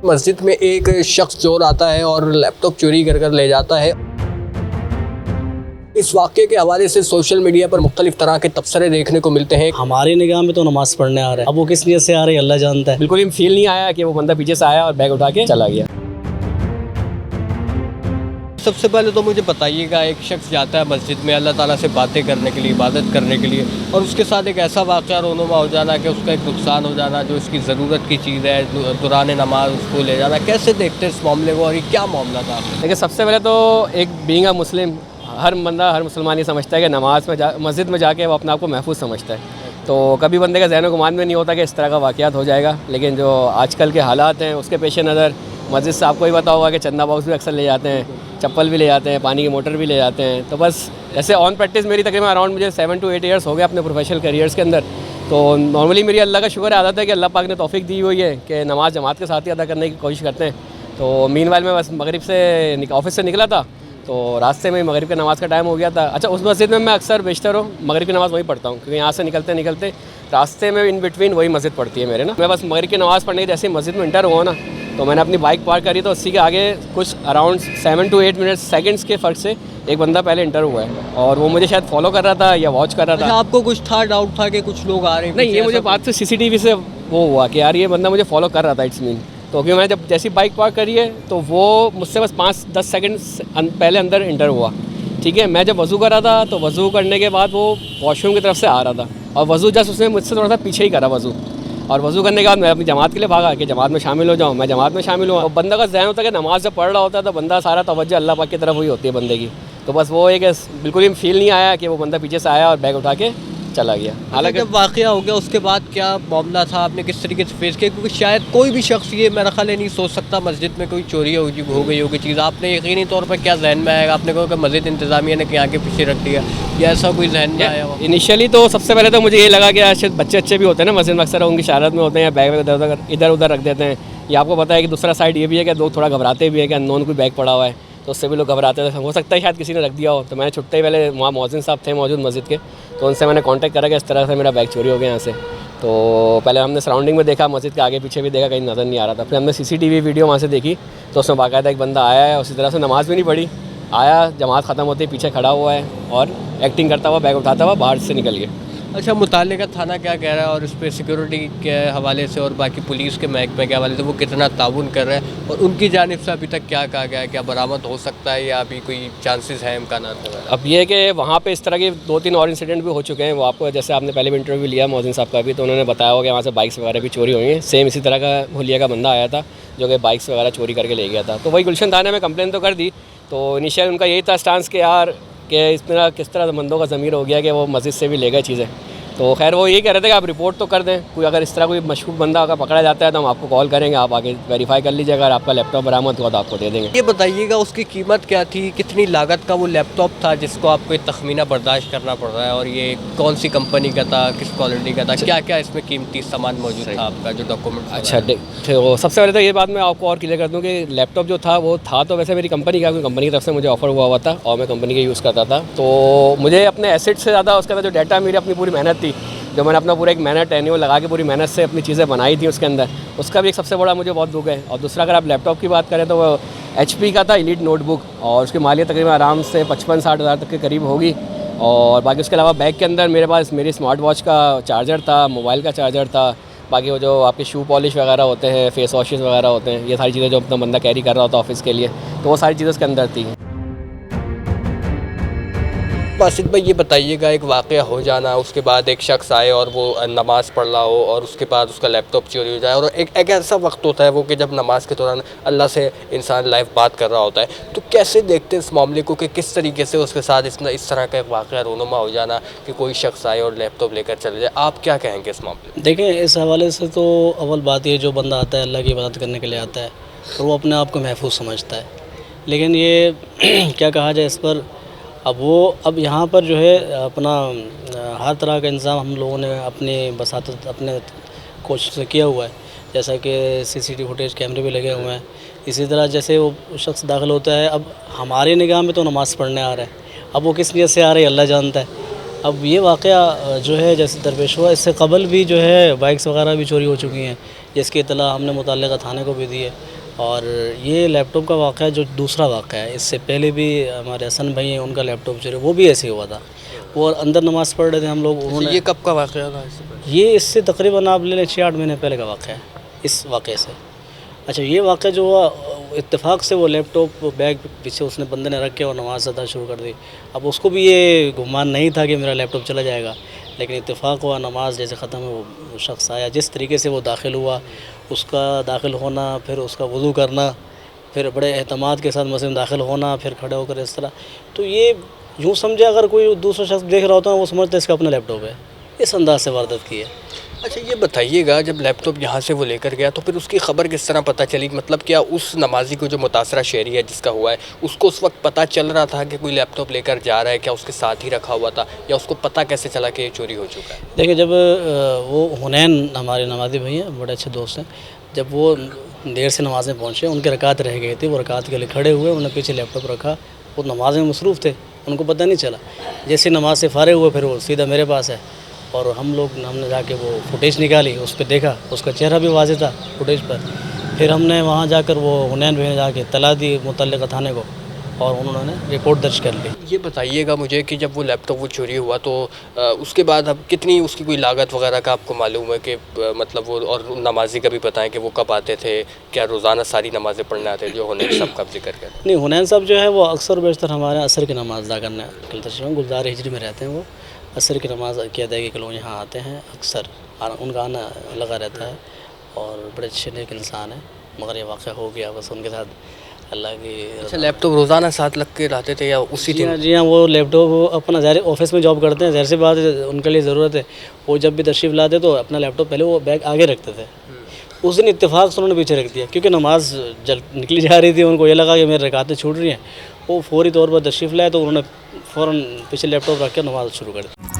मस्जिद में एक शख्स चोर आता है और लैपटॉप चोरी कर ले जाता है। इस वाक़े के हवाले से सोशल मीडिया पर मुख्तलिफ तरह के तबसरे देखने को मिलते हैं। हमारी निगाह में तो नमाज़ पढ़ने आ रहा है, अब वो किस नीयत से आ रही है अल्लाह जानता है। बिल्कुल ही फील नहीं आया कि वो बंदा पीछे से आया और बैग उठा के चला गया। सबसे पहले तो मुझे बताइएगा, एक शख्स जाता है मस्जिद में अल्लाह ताला से बातें करने के लिए, इबादत करने के लिए, और उसके साथ एक ऐसा वाक़या रोनुमा हो जाना कि उसका एक नुकसान हो जाना जो इसकी ज़रूरत की चीज़ है, दौरान नमाज उसको ले जाना। कैसे देखते हैं इस मामले को और ये क्या मामला था? देखिए, सबसे पहले तो एक बीइंग अ मुस्लिम, हर बंदा, हर मुसलमान ये समझता है कि नमाज में मस्जिद में जाके वो अपने आप को महफूज समझता है। तो कभी बंदे का ज़हन गुमान में नहीं होता कि इस तरह का वाक़यात हो जाएगा। लेकिन जो आजकल के हालात हैं उसके पेश नज़र मस्जिद से आपको ही पता होगा कि चंदा बॉक्स भी अक्सर ले जाते हैं, चप्पल भी ले जाते हैं, पानी की मोटर भी ले जाते हैं। तो बस ऐसे ऑन प्रैक्टिस मेरी तकरीबन अराउंड मुझे 7 to 8 ईयर्स हो गए अपने प्रोफेशनल करियर्स के अंदर। तो नॉर्मली मेरी अल्लाह का शुक्र आदत है कि अल्लाह पाक ने तौफीक दी हुई है कि नमाज़ जमात के साथ ही अदा करने की कोशिश करते हैं। तो मीनवाइल में बस मगरिब से ऑफिस से निकला था तो रास्ते में मगरिब के नमाज़ का टाइम हो गया था। अच्छा, उस मस्जिद में मैं अक्सर बेशतर मगरिब की नमाज़ वहीं पढ़ता हूँ, क्योंकि यहाँ से निकलते निकलते रास्ते में इन बिटवीन वही मस्जिद पड़ती है मेरे ना। मैं बस मगरिब की नमाज़ पढ़ने की जैसे मस्जिद में इंटर हुआ ना, तो मैंने अपनी बाइक पार्क करी, तो उसी के आगे कुछ अराउंड 7 to 8 मिनट्स सेकंड्स के फ़र्क से एक बंदा पहले इंटर हुआ है और वो मुझे शायद फॉलो कर रहा था या वॉच कर रहा था। अच्छा, आपको कुछ था, डाउट था कि कुछ लोग आ रहे हैं? नहीं, ये मुझे बात से CCTV से वो हुआ कि यार ये बंदा मुझे फॉलो कर रहा था, इट्स मीन। तो क्योंकि मैंने जब जैसी बाइक पार्क करी है तो वो मुझसे बस 5-10 सेकंड पहले अंदर इंटर हुआ। ठीक है, मैं जब वज़ू कर रहा था तो वज़ू करने के बाद वो वॉशरूम की तरफ से आ रहा था और वज़ू जस्ट उसने मुझसे थोड़ा सा पीछे ही करा वज़ू, और वज़ू करने के बाद मैं अपनी जमात के लिए भागा कि जमात में शामिल हो जाऊँ। मैं जमात में शामिल हुआ और बंदा का ज़हन होता है कि नमाज़ जब पढ़ रहा होता है तो बंदा सारा तवज्जो अल्लाह पाक की तरफ हुई होती है बंदे की। तो बस वो एक बिल्कुल ही फील नहीं आया कि वो बंदा पीछे से आया और बैग उठा के चला गया। हालांकि जब वाक़या हो गया उसके बाद क्या मामला था, आपने किस तरीके से फेस किया? क्योंकि शायद कोई भी शख्स ये मेरा ख्याल नहीं सोच सकता मस्जिद में कोई चोरी हो गई होगी चीज़। आपने यकीनी तौर पर क्या जहन में आएगा? आपने कहा कि मस्जिद इंतज़ामिया ने क्या आगे पीछे रख दिया, या ऐसा कोई जहन में आया? इनिशियली तो सबसे पहले तो मुझे ये लगा कि शायद बच्चे अच्छे भी होते हैं ना मस्जिद में, अक्सर उनकी शरारत में होते हैं या बैग इधर उधर रख देते हैं। या आपको पता है कि दूसरा साइड ये भी है कि लोग थोड़ा घबराते भी है कि अननोन कोई बैग पड़ा हुआ है, तो उससे भी लोग घबराते थे। हो सकता है शायद किसी ने रख दिया हो। तो मैंने छुट्टे ही पहले वहाँ मौज़िन साहब थे मौजूद मस्जिद के, तो उनसे मैंने कांटेक्ट करा कि इस तरह से मेरा बैग चोरी हो गया यहाँ से। तो पहले हमने सराउंडिंग में देखा, मस्जिद के आगे पीछे भी देखा, कहीं नज़र नहीं आ रहा था। फिर हमने CCTV वीडियो वहाँ से देखी तो उसमें बाकायदा एक बंदा आया है, उसी तरह से नमाज़ भी नहीं पढ़ी, आया, जमात ख़त्म होते ही पीछे खड़ा हुआ है और एक्टिंग करता हुआ बैग उठाता हुआ बाहर से निकल गया। अच्छा, मुताल्लिका थाना क्या कह रहा है और इस पर सिक्योरिटी के हवाले से और बाकी पुलिस के महकमे के हवाले से वो कितना ताउन कर रहे हैं, और उनकी जानिब से अभी तक क्या कहा गया है? क्या बरामद हो सकता है या अभी कोई चांसेस हैं, इम्कानात है? अब ये है कि वहाँ पे इस तरह के 2-3 और इंसिडेंट भी हो चुके हैं। वो आपको, जैसे आपने पहले भी इंटरव्यू लिया मौज़िन साहब का भी, तो उन्होंने बताया होगा कि वहाँ से बाइक्स वगैरह भी चोरी हुई हैं। सेम इसी तरह का हुलिया का बंदा आया था जो कि बाइक्स वगैरह चोरी करके ले गया था। तो वही गुलशन थाने में कंप्लेन तो कर दी। तो इनिशियल उनका यही था स्टांस कि यार कि इस तरह किस तरह बंदों का ज़मीर हो गया कि वो मस्जिद से भी ले गए चीज़ें। तो खैर वो यही कह रहे थे कि आप रिपोर्ट तो कर दें, कोई अगर इस तरह कोई मशहूर बंदा अगर पकड़ा जाता है तो हम आपको कॉल करेंगे, आप आगे वेरीफाई कर लीजिएगा, अगर आपका लैपटॉप बरामद हुआ तो आपको दे देंगे। ये बताइएगा उसकी कीमत क्या थी, कितनी लागत का वो लैपटॉप था जिसको आपको एक तखमीना बर्दाश्त करना पड़ रहा है, और ये कौन सी कंपनी का था, किस क्वालिटी का था, क्या क्या इसमें कीमती सामान मौजूद था, आपका जो डॉक्यूमेंट? अच्छा, तो सबसे पहले तो ये बात मैं आपको और क्लियर कर दूँ कि लैपटॉप जो था वो था तो वैसे मेरी कंपनी का, कंपनी की तरफ से मुझे ऑफर हुआ था और मैं कंपनी का यूज़ करता था। तो मुझे अपने एसेट से ज़्यादा उसके अंदर जो डाटा, मेरी अपनी पूरी मेहनत थी, जो मैंने अपना पूरा एक महीना टेन्योर लगा के पूरी मेहनत से अपनी चीज़ें बनाई थी उसके अंदर, उसका भी एक सबसे बड़ा मुझे बहुत दुख है। और दूसरा, अगर आप लैपटॉप की बात करें तो वो HP का था, एलीट नोटबुक, और उसकी मालियत तकरीबन आराम से 55-60 हज़ार तक के करीब होगी। और बाकी उसके अलावा बैग के अंदर मेरे पास मेरी स्मार्ट वॉच का चार्जर था, मोबाइल का चार्जर था, बाकी वो जो आपके शू पॉलिश वगैरह होते हैं, फेस वॉशेज़ वगैरह होते हैं, ये सारी चीज़ें जो अपना बंदा कैरी कर रहा होता ऑफिस के लिए, तो वो सारी चीज़ें उसके अंदर थी। बासित भाई, ये बताइएगा, एक वाक़या हो जाना, उसके बाद एक शख्स आए और वो नमाज़ पढ़ रहा हो और उसके बाद उसका लैपटॉप चोरी हो जाए, और एक ऐसा वक्त होता है वो कि जब नमाज के दौरान अल्लाह से इंसान लाइव बात कर रहा होता है, तो कैसे देखते हैं इस मामले को कि किस तरीके से उसके साथ इस तरह का एक वाक़या रोनुमा हो जाना कि कोई शख्स आए और लैपटॉप लेकर चले जाए? आप क्या कहेंगे इस मामले में? देखें, इस हवाले से तो अव्वल बात ये, जो बंदा आता है अल्लाह की इबादत करने के लिए आता है और वो अपने आप को महफूज समझता है। लेकिन ये क्या कहा जाए इस पर, अब यहाँ पर जो है अपना हर तरह का इंतज़ाम हम लोगों ने अपने बसातत अपने कोशिश से किया हुआ है। जैसा कि CCTV फुटेज कैमरे भी लगे हुए हैं, इसी तरह जैसे वो शख्स दाखिल होता है, अब हमारी निगाह में तो नमाज़ पढ़ने आ रहा है, अब वो किस नीयत से आ रही है अल्लाह जानता है। अब ये वाक़या जो है जैसे दरपेश हुआ, इससे कबल भी जो है बाइक्स वगैरह भी चोरी हो चुकी हैं, जिसकी इत्तला हमने मुतल्लिक़ा थाने को भी दी है। और ये लैपटॉप का वाक़या जो दूसरा वाक़या है, इससे पहले भी हमारे हसन भाई हैं, उनका लैपटॉप चोरी, वो भी ऐसे ही हुआ था। वो अंदर नमाज़ पढ़ रहे थे हम लोग, उन्होंने ये कब का वाक़या था इससे पहले? ये इससे तकरीबन आप ले लें 6-8 महीने पहले का वाक़या है, इस वाक़े से। अच्छा, ये वाक़या जो हुआ, इत्तेफाक से वो लैपटॉप बैग पीछे उसने बंदे ने रख के और नमाज़ अदा शुरू कर दी। अब उसको भी ये गुमान नहीं था कि मेरा लैपटॉप चला जाएगा, लेकिन इत्तेफाक हुआ, नमाज़ जैसे ख़त्म है वो शख्स आया, जिस तरीके से वो दाखिल हुआ, उसका दाखिल होना, फिर उसका वज़ू करना, फिर बड़े एहतमाद के साथ मस्जिद में दाखिल होना, फिर खड़े होकर इस तरह, तो ये यूँ समझे अगर कोई दूसरा शख्स देख रहा होता है वो समझता है इसका अपना लैपटॉप है, इस अंदाज से वारदात की है। अच्छा, ये बताइएगा, जब लैपटॉप यहाँ से वो लेकर गया तो फिर उसकी खबर किस तरह पता चली? मतलब क्या उस नमाजी को, जो मुतासरा शहरी है जिसका हुआ है, उसको उस वक्त पता चल रहा था कि कोई लैपटॉप लेकर जा रहा है? क्या उसके साथ ही रखा हुआ था, या उसको पता कैसे चला कि ये चोरी हो चुका है? देखिए, जब वो हुनैन हमारे नमाज़ी भाई हैं, बड़े अच्छे दोस्त हैं, जब वो देर से नमाज़ में पहुँचे, उनकी रकात रह गई थी, वो रकात के लिए खड़े हुए, उन्होंने पीछे लैपटॉप रखा, वो नमाज में मसरूफ़ थे, उनको पता नहीं चला। जैसे नमाज से फारिग हुए, फिर वो सीधा मेरे पास है, और हमने जाके वो फुटेज निकाली, उस पर देखा, उसका चेहरा भी वाज़ेह था फुटेज पर। फिर हमने वहाँ जाकर वो हुनैन भाई ने जाके तला दी मुतल्लिक़ा थाने को, और उन्होंने रिपोर्ट दर्ज कर ली। ये बताइएगा मुझे कि जब वो लैपटॉप वो चोरी हुआ तो उसके बाद अब कितनी उसकी कोई लागत वगैरह का आपको मालूम है कि मतलब वो, और नमाजी का भी बताएं कि वो कब आते थे, क्या रोज़ाना सारी नमाज़ें पढ़ने आते थे, जो हुनैन साहब का जिक्र करें? नहीं, हुनैन साहब जो है वो अक्सर बेशतर हमारे असर की नमाज़ अदा करने तशरीफ़ गुलजार हिजरी में रहते हैं। वो असर की नमाज़ की अदायगी के लोग यहाँ आते हैं अक्सर, उनका आना लगा रहता है, और बड़े अच्छे नेक इंसान हैं, मगर ये वाक़या हो गया बस उनके साथ, अल्लाह की। अच्छा, लैपटॉप रोज़ाना साथ लग के लाते थे या उसी दिन? जी हाँ, वो लैपटॉप वो अपना ज़ाहिर ऑफिस में जॉब करते हैं, ज़ाहिर सी बात है उनके लिए ज़रूरत है, वो जब भी तशरीफ़ लाते तो अपना लैपटॉप पहले वो बैग आगे रखते थे। उस दिन इत्तेफाक से उन्होंने पीछे रख दिया, क्योंकि नमाज जल निकली जा रही थी, उनको ये लगा कि मेरी रकातें छूट रही हैं, वो फौरी तौर पर तशरीफ़ लाए, तो उन्होंने फ़ौरन पीछे लैपटॉप रख के नमाज शुरू कर दी।